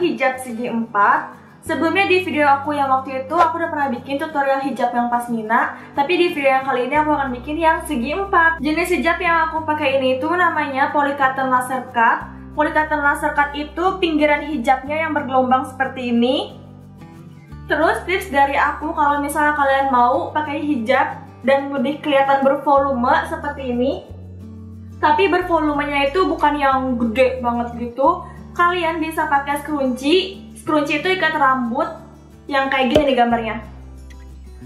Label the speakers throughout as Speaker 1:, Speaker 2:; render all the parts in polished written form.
Speaker 1: Hijab segi 4. Sebelumnya di video aku yang waktu itu aku udah pernah bikin tutorial hijab yang pasmina, tapi di video yang kali ini aku akan bikin yang segi 4. Jenis hijab yang aku pakai ini itu namanya polycotton laser cut. Polycotton laser cut itu pinggiran hijabnya yang bergelombang seperti ini. Terus tips dari aku kalau misalnya kalian mau pakai hijab dan lebih kelihatan bervolume seperti ini, tapi bervolumenya itu bukan yang gede banget gitu, kalian bisa pakai scrunchie. Scrunchie itu ikat rambut yang kayak gini nih gambarnya.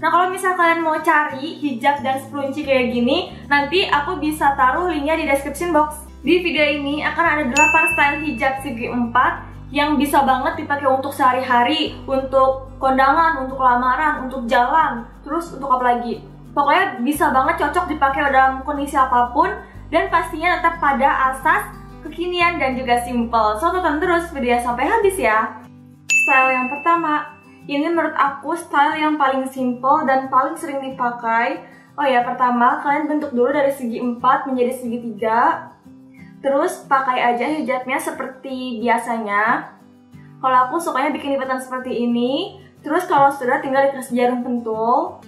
Speaker 1: Nah, kalau misal kalian mau cari hijab dan scrunchie kayak gini, nanti aku bisa taruh linknya di description box. Di video ini akan ada 8 style hijab segi 4 yang bisa banget dipakai untuk sehari-hari, untuk kondangan, untuk lamaran, untuk jalan, terus untuk apa lagi. Pokoknya bisa banget cocok dipakai dalam kondisi apapun, dan pastinya tetap pada asas kekinian dan juga simple. So, tonton terus video sampai habis ya. Style yang pertama, ini menurut aku style yang paling simple dan paling sering dipakai. Oh ya, pertama kalian bentuk dulu dari segi 4 menjadi segi 3. Terus pakai aja hijabnya seperti biasanya. Kalau aku sukanya bikin lipatan seperti ini. Terus kalau sudah tinggal dikasih jarum pentul.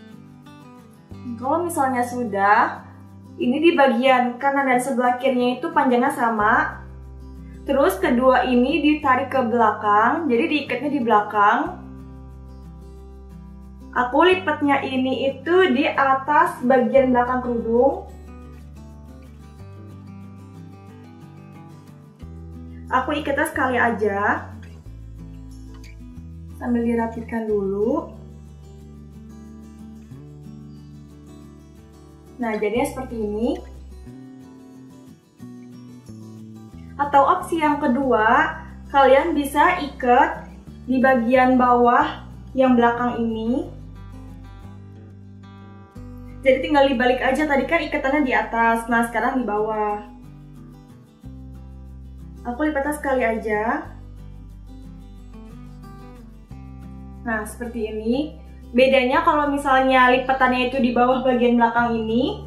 Speaker 1: Kalau misalnya sudah, ini di bagian kanan dan sebelah kirinya itu panjangnya sama. Terus kedua ini ditarik ke belakang, jadi diikatnya di belakang. Aku lipatnya ini itu di atas bagian belakang kerudung. Aku ikatnya sekali aja, sambil dirapitkan dulu. Nah, jadinya seperti ini. Atau opsi yang kedua, kalian bisa ikat di bagian bawah yang belakang ini. Jadi tinggal dibalik aja, tadi kan ikatannya di atas, nah sekarang di bawah. Aku lipatnya sekali aja. Nah, seperti ini. Bedanya kalau misalnya lipatannya itu di bawah bagian belakang ini,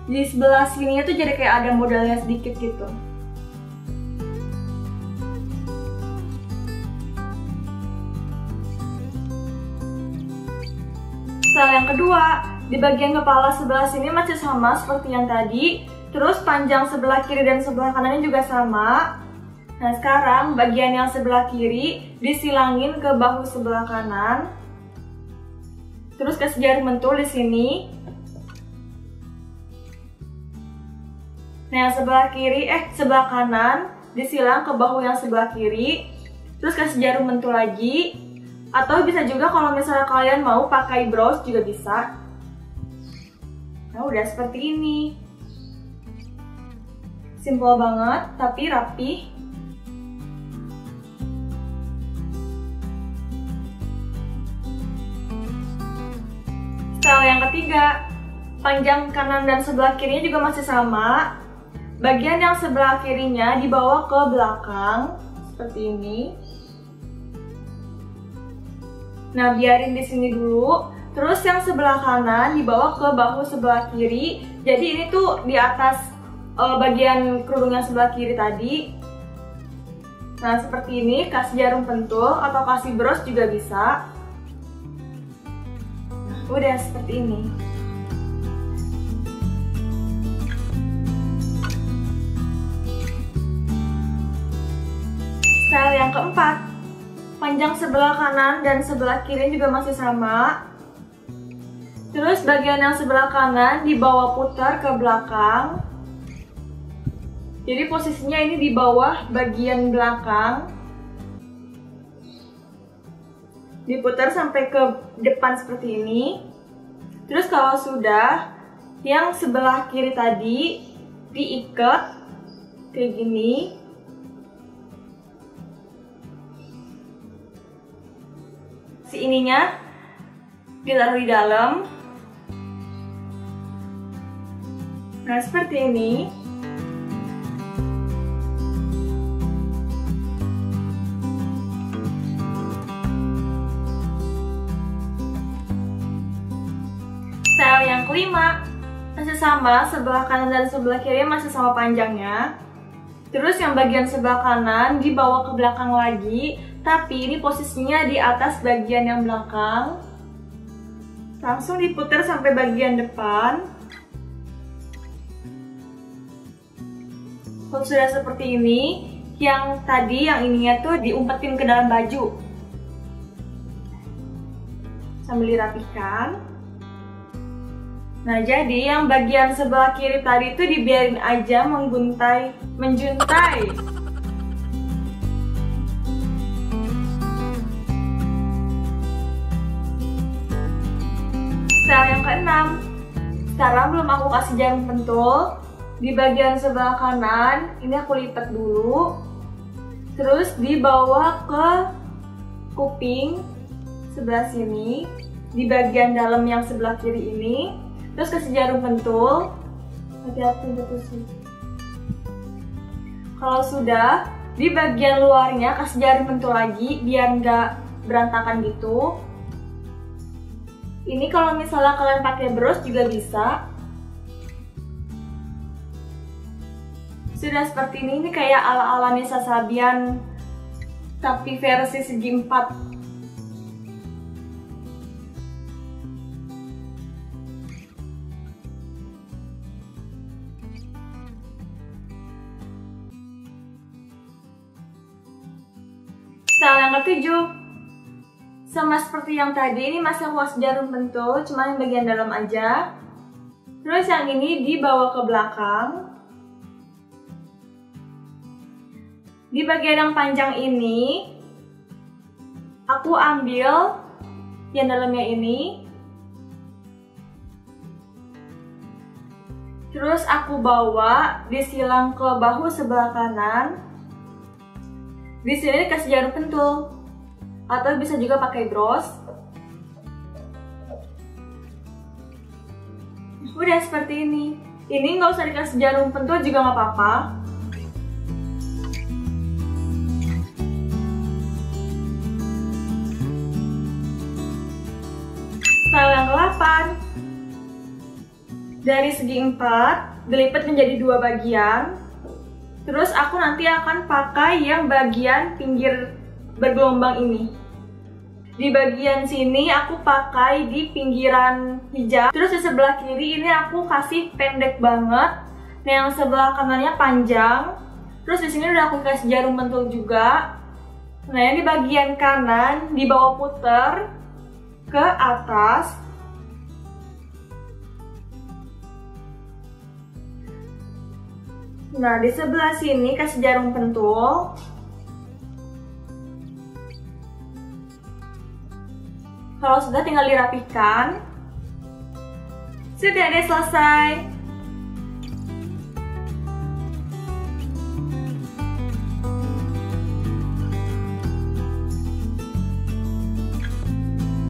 Speaker 1: di sebelah sininya tuh jadi kayak ada modalnya sedikit gitu. Style yang kedua, di bagian kepala sebelah sini masih sama seperti yang tadi. Terus panjang sebelah kiri dan sebelah kanannya juga sama. Nah, sekarang bagian yang sebelah kiri disilangin ke bahu sebelah kanan. Terus kasih jarum pentul di sini. Nah, yang sebelah kanan disilang ke bahu yang sebelah kiri. Terus kasih jarum pentul lagi. Atau bisa juga kalau misalnya kalian mau pakai bros juga bisa. Nah, udah seperti ini. Simple banget tapi rapi. Style yang ketiga, panjang kanan dan sebelah kirinya juga masih sama. Bagian yang sebelah kirinya dibawa ke belakang seperti ini. Nah, biarin di sini dulu. Terus yang sebelah kanan dibawa ke bahu sebelah kiri. Jadi ini tuh di atas bagian kerudung yang sebelah kiri tadi. Nah, seperti ini, kasih jarum pentul atau kasih bros juga bisa. Nah, udah seperti ini. Style yang keempat, panjang sebelah kanan dan sebelah kiri juga masih sama. Terus bagian yang sebelah kanan dibawa putar ke belakang. Jadi posisinya ini di bawah bagian belakang. Diputar sampai ke depan seperti ini. Terus kalau sudah, yang sebelah kiri tadi diikat kayak gini. Si ininya ditaruh di dalam. Nah, seperti ini. Style yang kelima, masih sama, sebelah kanan dan sebelah kiri masih sama panjangnya. Terus yang bagian sebelah kanan dibawa ke belakang lagi, tapi ini posisinya di atas bagian yang belakang. Langsung diputar sampai bagian depan. Kalau sudah seperti ini, yang ininya tuh diumpetin ke dalam baju. Sambil dirapikan. Nah, jadi yang bagian sebelah kiri tadi itu dibiarin aja menjuntai. Style yang keenam. Sekarang belum aku kasih jarum pentul. Di bagian sebelah kanan, ini aku lipat dulu. Terus dibawa ke kuping sebelah sini. Di bagian dalam yang sebelah kiri ini. Terus kasih jarum pentul. Hati-hati betul. Kalau sudah, di bagian luarnya kasih jarum pentul lagi biar nggak berantakan gitu. Ini kalau misalnya kalian pakai bros juga bisa. Sudah seperti ini kayak ala-ala Nisa Sabian tapi versi segi 4. Style yang ketujuh, sama seperti yang tadi, ini masih aku kasih jarum pentul, cuma yang bagian dalam aja. Terus yang ini dibawa ke belakang. Di bagian yang panjang ini, aku ambil yang dalamnya ini. Terus aku bawa disilang ke bahu sebelah kanan. Di sini kasih jarum pentul, atau bisa juga pakai bros. Udah seperti ini. Ini nggak usah dikasih jarum pentul juga nggak apa-apa. Style yang ke-8. Dari segi 4, dilipat menjadi 2 bagian. Terus aku nanti akan pakai yang bagian pinggir bergelombang ini. Di bagian sini aku pakai di pinggiran hijab. Terus di sebelah kiri ini aku kasih pendek banget. Nah, yang sebelah kanannya panjang. Terus di sini udah aku kasih jarum pentul juga. Nah, yang di bagian kanan dibawa puter ke atas. Nah, di sebelah sini kasih jarum pentul. Kalau sudah tinggal dirapikan. Sudah deh, selesai.